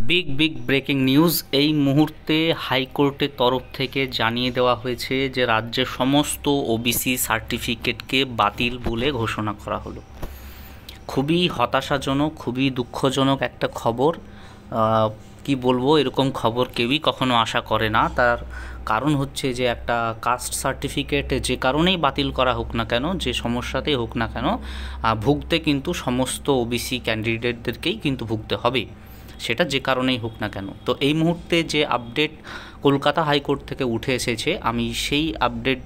Big breaking news এই মুহূর্তে হাইকোর্টের তরফ থেকে জানিয়ে দেওয়া হয়েছে যে রাজ্যের সমস্ত ওবিসি সার্টিফিকেটকে বাতিল বলে ঘোষণা করা হলো। খুবই হতাশাজনক, খুবই দুঃখজনক একটা খবর। কি বলবো, এরকম খবর কেউই কখনো আশা করে না। তার কারণ হচ্ছে যে একটা কাস্ট সার্টিফিকেট যে কারণেই বাতিল করা হোক না কেন, যে সমস্যাতেই হোক না কেন, ভুগতে কিন্তু সমস্ত ওবিসি ক্যান্ডিডেটদেরকেই কিন্তু ভুগতে হবে, সেটা যে কারণেই হোক না কেন। তো এই মুহূর্তে যে আপডেট কলকাতা হাইকোর্ট থেকে উঠে এসেছে, আমি সেই আপডেট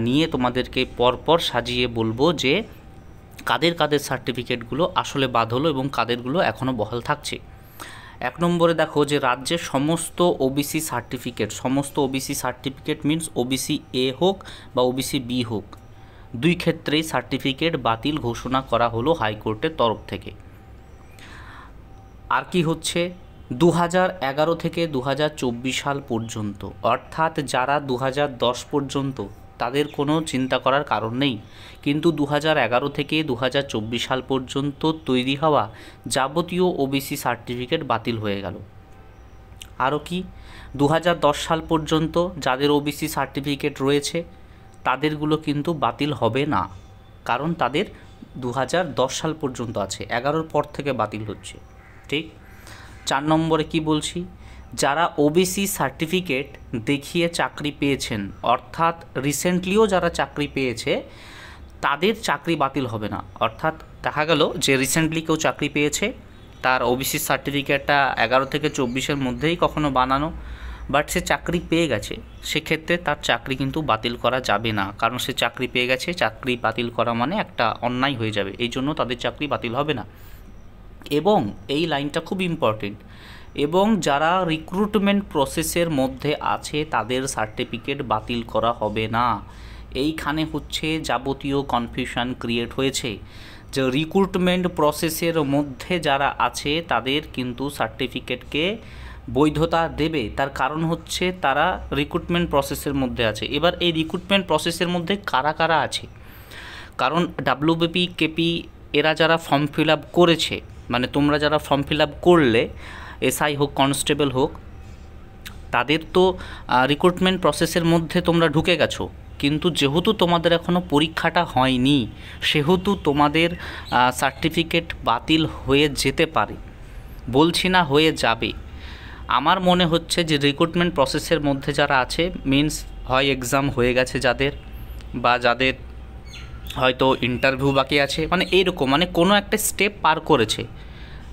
নিয়ে তোমাদেরকে পরপর সাজিয়ে বলবো যে কাদের কাদের সার্টিফিকেটগুলো আসলে বাদ হলো এবং কাদেরগুলো এখনও বহাল থাকছে। এক নম্বরে দেখো যে রাজ্যের সমস্ত OBC certificate means OBC A হোক বা ওবিসি বি হোক, দুই ক্ষেত্রেই সার্টিফিকেট বাতিল ঘোষণা করা হলো হাইকোর্টের তরফ থেকে। আর কি হচ্ছে, 2011 থেকে 2024 সাল পর্যন্ত, অর্থাৎ যারা 2010 পর্যন্ত, তাদের কোনো চিন্তা করার কারণ নেই। কিন্তু 2011 থেকে 2024 সাল পর্যন্ত তৈরি হওয়া যাবতীয় ওবিসি সার্টিফিকেট বাতিল হয়ে গেল। আরও কি, 2010 সাল পর্যন্ত যাদের ওবিসি সার্টিফিকেট রয়েছে তাদেরগুলো কিন্তু বাতিল হবে না, কারণ তাদের 2010 সাল পর্যন্ত আছে, 11-র পর থেকে বাতিল হচ্ছে। ঠিক। 4 নম্বরে কি বলছি, যারা ওবিসি সার্টিফিকেট দেখিয়ে চাকরি পেয়েছেন, অর্থাৎ রিসেন্টলিও যারা চাকরি পেয়েছে, তাদের চাকরি বাতিল হবে না। অর্থাৎ দেখা গেল যে রিসেন্টলি কেউ চাকরি পেয়েছে, তার ওবিসি সার্টিফিকেটটা 11 থেকে 24-এর মধ্যেই কখনো বানানো, বাট সে চাকরি পেয়ে গেছে, সেক্ষেত্রে তার চাকরি কিন্তু বাতিল করা যাবে না, কারণ সে চাকরি পেয়ে গেছে। চাকরি বাতিল করা মানে একটা অন্যায় হয়ে যাবে, এই জন্য তাদের চাকরি বাতিল হবে না। এবং এই লাইনটা খুব ইম্পর্টেন্ট, এবং যারা রিক্রুটমেন্ট প্রসেসের মধ্যে আছে তাদের সার্টিফিকেট বাতিল করা হবে না। এইখানে হচ্ছে যাবতীয় কনফিউশন ক্রিয়েট হয়েছে, যে রিক্রুটমেন্ট প্রসেসের মধ্যে যারা আছে তাদের কিন্তু সার্টিফিকেটকে বৈধতা দেবে। তার কারণ হচ্ছে তারা রিক্রুটমেন্ট প্রসেসের মধ্যে আছে। এবার এই রিক্রুটমেন্ট প্রসেসের মধ্যে কারা কারা আছে, কারণ ডাব্লিউবিপি, কেপি এরা যারা ফর্ম ফিল আপ করেছে, মানে তোমরা যারা ফর্ম ফিল আপ করলে, এসআই হোক কনস্টেবল হোক, তাদের তো রিক্রুটমেন্ট প্রসেসের মধ্যে তোমরা ঢুকে গেছো, কিন্তু যেহেতু তোমাদের এখনও পরীক্ষাটা হয়নি, সেহেতু তোমাদের সার্টিফিকেট বাতিল হয়ে যেতে পারে, বলছি না হয়ে যাবে। আমার মনে হচ্ছে যে রিক্রুটমেন্ট প্রসেসের মধ্যে যারা আছে, মিনস হয় এক্সাম হয়ে গেছে যাদের, বা যাদের হয়তো ইন্টারভিউ বাকি আছে, মানে এইরকম, মানে কোনো একটা স্টেপ পার করেছে,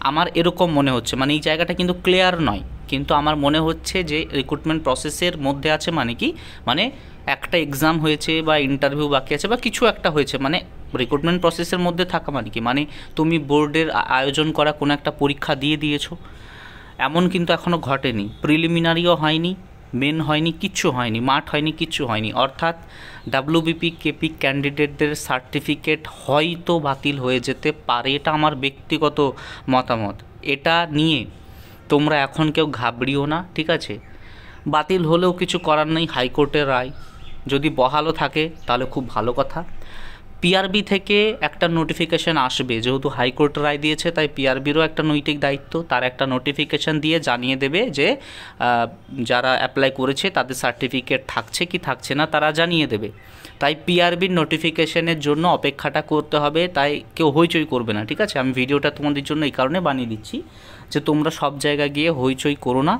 আমার এরকম মনে হচ্ছে। মানে এই জায়গাটা কিন্তু ক্লিয়ার নয়, কিন্তু আমার মনে হচ্ছে যে রিক্রুটমেন্ট প্রসেসের মধ্যে আছে, মানে কি, মানে একটা এক্সাম হয়েছে বা ইন্টারভিউ বাকি আছে বা কিছু একটা হয়েছে। মানে রিক্রুটমেন্ট প্রসেসের মধ্যে থাকা মানে কি, মানে তুমি বোর্ডের আয়োজন করা কোনো একটা পরীক্ষা দিয়ে দিয়েছো, এমন কিন্তু এখনও ঘটেনি, প্রিলিমিনারিও হয়নি, মেন হয়নি, কিচ্ছু হয়নি, মাঠ হয়নি, কিচ্ছু হয়নি। অর্থাৎ ডাব্লিউবিপি, কেপি ক্যান্ডিডেটদের সার্টিফিকেট হয়তো বাতিল হয়ে যেতে পারে, এটা আমার ব্যক্তিগত মতামত। এটা নিয়ে তোমরা এখন কেউ ঘাবড়িও না, ঠিক আছে? বাতিল হলেও কিছু করার নেই, হাইকোর্টের রায় যদি বহালও থাকে তাহলে খুব ভালো কথা। পিআরবি থেকে একটা নোটিফিকেশান আসবে, যেহেতু হাইকোর্ট রায় দিয়েছে, তাই পিআরবিরও একটা নৈতিক দায়িত্ব, তার একটা নোটিফিকেশান দিয়ে জানিয়ে দেবে যে যারা অ্যাপ্লাই করেছে তাদের সার্টিফিকেট থাকছে কি থাকছে না, তারা জানিয়ে দেবে। তাই পিআরবির নোটিফিকেশানের জন্য অপেক্ষাটা করতে হবে, তাই কেউ হইচই করবে না, ঠিক আছে? আমি ভিডিওটা তোমাদের জন্য এই কারণে বানিয়ে দিচ্ছি যে তোমরা সব জায়গায় গিয়ে হইচই করো না,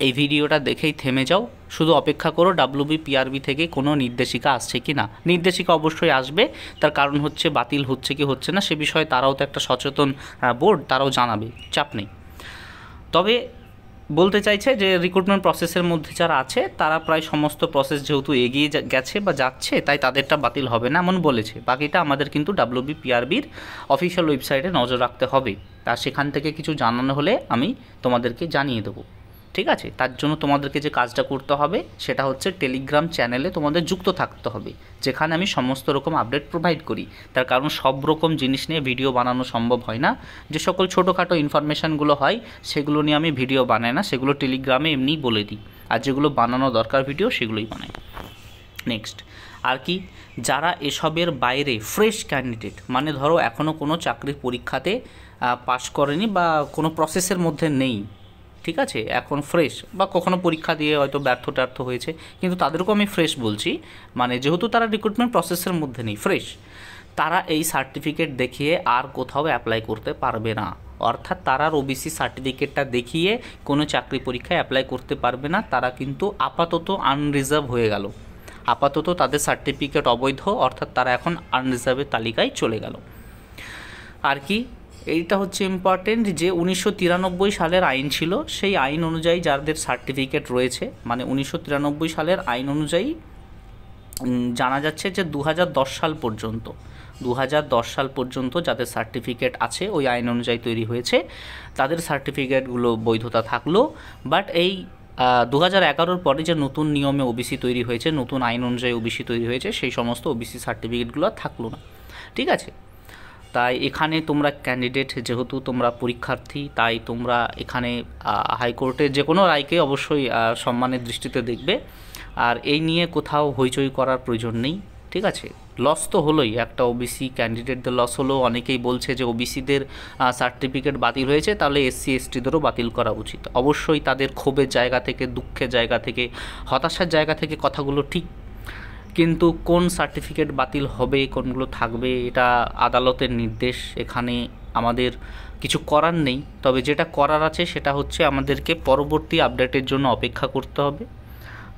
এই ভিডিওটা দেখেই থেমে যাও, শুধু অপেক্ষা করো ডাব্লিউবি পিআরবি থেকে কোনো নির্দেশিকা আসছে কি না। নির্দেশিকা অবশ্যই আসবে, তার কারণ হচ্ছে বাতিল হচ্ছে কি হচ্ছে না সে বিষয়ে তারাও তো একটা সচেতন বোর্ড, তারাও জানাবে, চাপ নেই। তবে বলতে চাইছে যে রিক্রুটমেন্ট প্রসেসের মধ্যে যারা আছে তারা প্রায় সমস্ত প্রসেস যেহেতু এগিয়ে গেছে বা যাচ্ছে, তাই তাদেরটা বাতিল হবে না এমন বলেছে। বাকিটা আমাদের কিন্তু ডাব্লিউবি পিআরবির অফিসিয়াল ওয়েবসাইটে নজর রাখতে হবে, আর সেখান থেকে কিছু জানানো হলে আমি তোমাদেরকে জানিয়ে দেবো, ঠিক আছে? তার জন্য তোমাদেরকে যে কাজটা করতে হবে সেটা হচ্ছে টেলিগ্রাম চ্যানেলে তোমাদের যুক্ত থাকতে হবে, যেখানে আমি সমস্ত রকম আপডেট প্রোভাইড করি। তার কারণ সব রকম জিনিস নিয়ে ভিডিও বানানো সম্ভব হয় না, যে সকল ছোটোখাটো ইনফরমেশানগুলো হয় সেগুলো নিয়ে আমি ভিডিও বানাই না, সেগুলো টেলিগ্রামে এমনিই বলে দিই, আর যেগুলো বানানো দরকার ভিডিও সেগুলোই বানাই। নেক্সট আর কি, যারা এসবের বাইরে ফ্রেশ ক্যান্ডিডেট, মানে ধরো এখনও কোনো চাকরির পরীক্ষাতে পাশ করেনি বা কোনো প্রসেসের মধ্যে নেই, ঠিক আছে, এখন ফ্রেশ, বা কখনো পরীক্ষা দিয়ে হয়তো ব্যর্থ ট্যার্থ হয়েছে, কিন্তু তাদেরকেও আমি ফ্রেশ বলছি, মানে যেহেতু তারা রিক্রুটমেন্ট প্রসেসের মধ্যে নেই, ফ্রেশ, তারা এই সার্টিফিকেট দেখিয়ে আর কোথাও অ্যাপ্লাই করতে পারবে না। অর্থাৎ তারা ওবিসি সার্টিফিকেটটা দেখিয়ে কোনো চাকরি পরীক্ষায় অ্যাপ্লাই করতে পারবে না, তারা কিন্তু আপাতত আনরিজার্ভ হয়ে গেল, আপাতত তাদের সার্টিফিকেট অবৈধ, অর্থাৎ তারা এখন আনরিজার্ভের তালিকায় চলে গেল। আর কি, এইটা হচ্ছে ইম্পর্টেন্ট যে 1993 সালের আইন ছিল, সেই আইন অনুযায়ী যাদের সার্টিফিকেট রয়েছে, মানে 1993 সালের আইন অনুযায়ী জানা যাচ্ছে যে 2010 সাল পর্যন্ত, 2010 সাল পর্যন্ত যাদের সার্টিফিকেট আছে ওই আইন অনুযায়ী তৈরি হয়েছে, তাদের সার্টিফিকেটগুলো বৈধতা থাকলো। বাট এই 2011-র পরে যে নতুন নিয়মে ওবিসি তৈরি হয়েছে, নতুন আইন অনুযায়ী ওবিসি তৈরি হয়েছে, সেই সমস্ত ওবিসি সার্টিফিকেটগুলো থাকলো না। ঠিক আছে, তাই এখানে তোমরা ক্যান্ডিডেট, যেহেতু তোমরা পরীক্ষার্থী, তাই তোমরা এখানে হাইকোর্টের যে কোনো রায়কে অবশ্যই সম্মানের দৃষ্টিতে দেখবে, আর এই নিয়ে কোথাও হইচই করার প্রয়োজন নেই। ঠিক আছে, লস তো হলোই, একটা ওবিসি ক্যান্ডিডেটদের লস হলো। অনেকেই বলছে যে ওবিসিদের সার্টিফিকেট বাতিল হয়েছে, তাহলে এসসি এসটিদেরও বাতিল করা উচিত। অবশ্যই তাদের ক্ষোভের জায়গা থেকে, দুঃখের জায়গা থেকে, হতাশার জায়গা থেকে কথাগুলো ঠিক, কিন্তু কোন সার্টিফিকেট বাতিল হবে, কোনগুলো থাকবে, এটা আদালতের নির্দেশ, এখানে আমাদের কিছু করার নেই। তবে যেটা করার আছে সেটা হচ্ছে আমাদেরকে পরবর্তী আপডেটের জন্য অপেক্ষা করতে হবে।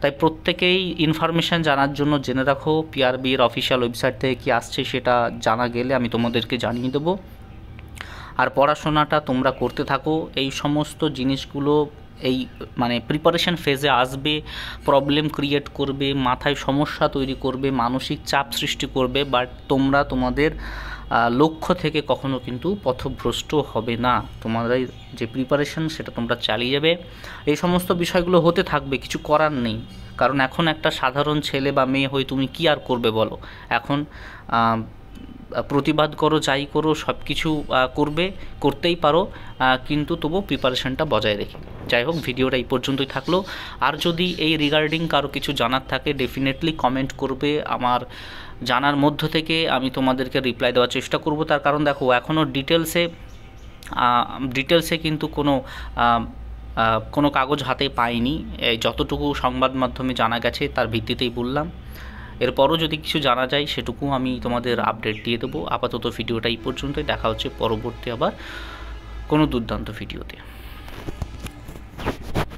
তাই প্রত্যেকেই ইনফরমেশান জানার জন্য জেনে রাখো, পিআরবির অফিসিয়াল ওয়েবসাইট থেকে কী আসছে সেটা জানা গেলে আমি তোমাদেরকে জানিয়ে দেবো। আর পড়াশোনাটা তোমরা করতে থাকো, এই সমস্ত জিনিসগুলো এই মানে প্রিপারেশন ফেজে আসবে, প্রবলেম ক্রিয়েট করবে, মাথায় সমস্যা তৈরি করবে, মানসিক চাপ সৃষ্টি করবে, বাট তোমরা তোমাদের লক্ষ্য থেকে কখনো কিন্তু পথভ্রষ্ট হবে না। তোমাদের যে প্রিপারেশন সেটা তোমরা চালিয়ে যাবে। এই সমস্ত বিষয়গুলো হতে থাকবে, কিছু করার নেই, কারণ এখন একটা সাধারণ ছেলে বা মেয়ে হয়ে তুমি কী আর করবে বলো। এখন প্রতিবাদ করো, যাই করো, সব কিছু করতেই পারো, কিন্তু তবু প্রিপারেশনটা বজায় রেখে। যাই হোক, ভিডিওটা এই পর্যন্তই থাকলো। আর যদি এই রিগার্ডিং কারো কিছু জানার থাকে ডেফিনেটলি কমেন্ট করবে, আমার জানার মধ্য থেকে আমি তোমাদেরকে রিপ্লাই দেওয়ার চেষ্টা করব। তার কারণ দেখো, এখনও ডিটেলসে কিন্তু কোনো কাগজ হাতে পাইনি, যতটুকু সংবাদ মাধ্যমে জানা গেছে তার ভিত্তিতেই বললাম। এরপরও যদি কিছু জানা যায় সেটুকু আমি তোমাদের আপডেট দিয়ে দেবো। আপাতত ভিডিওটা এই পর্যন্তই, দেখা হচ্ছে পরবর্তী আবার কোনো দুর্দান্ত ভিডিওতে।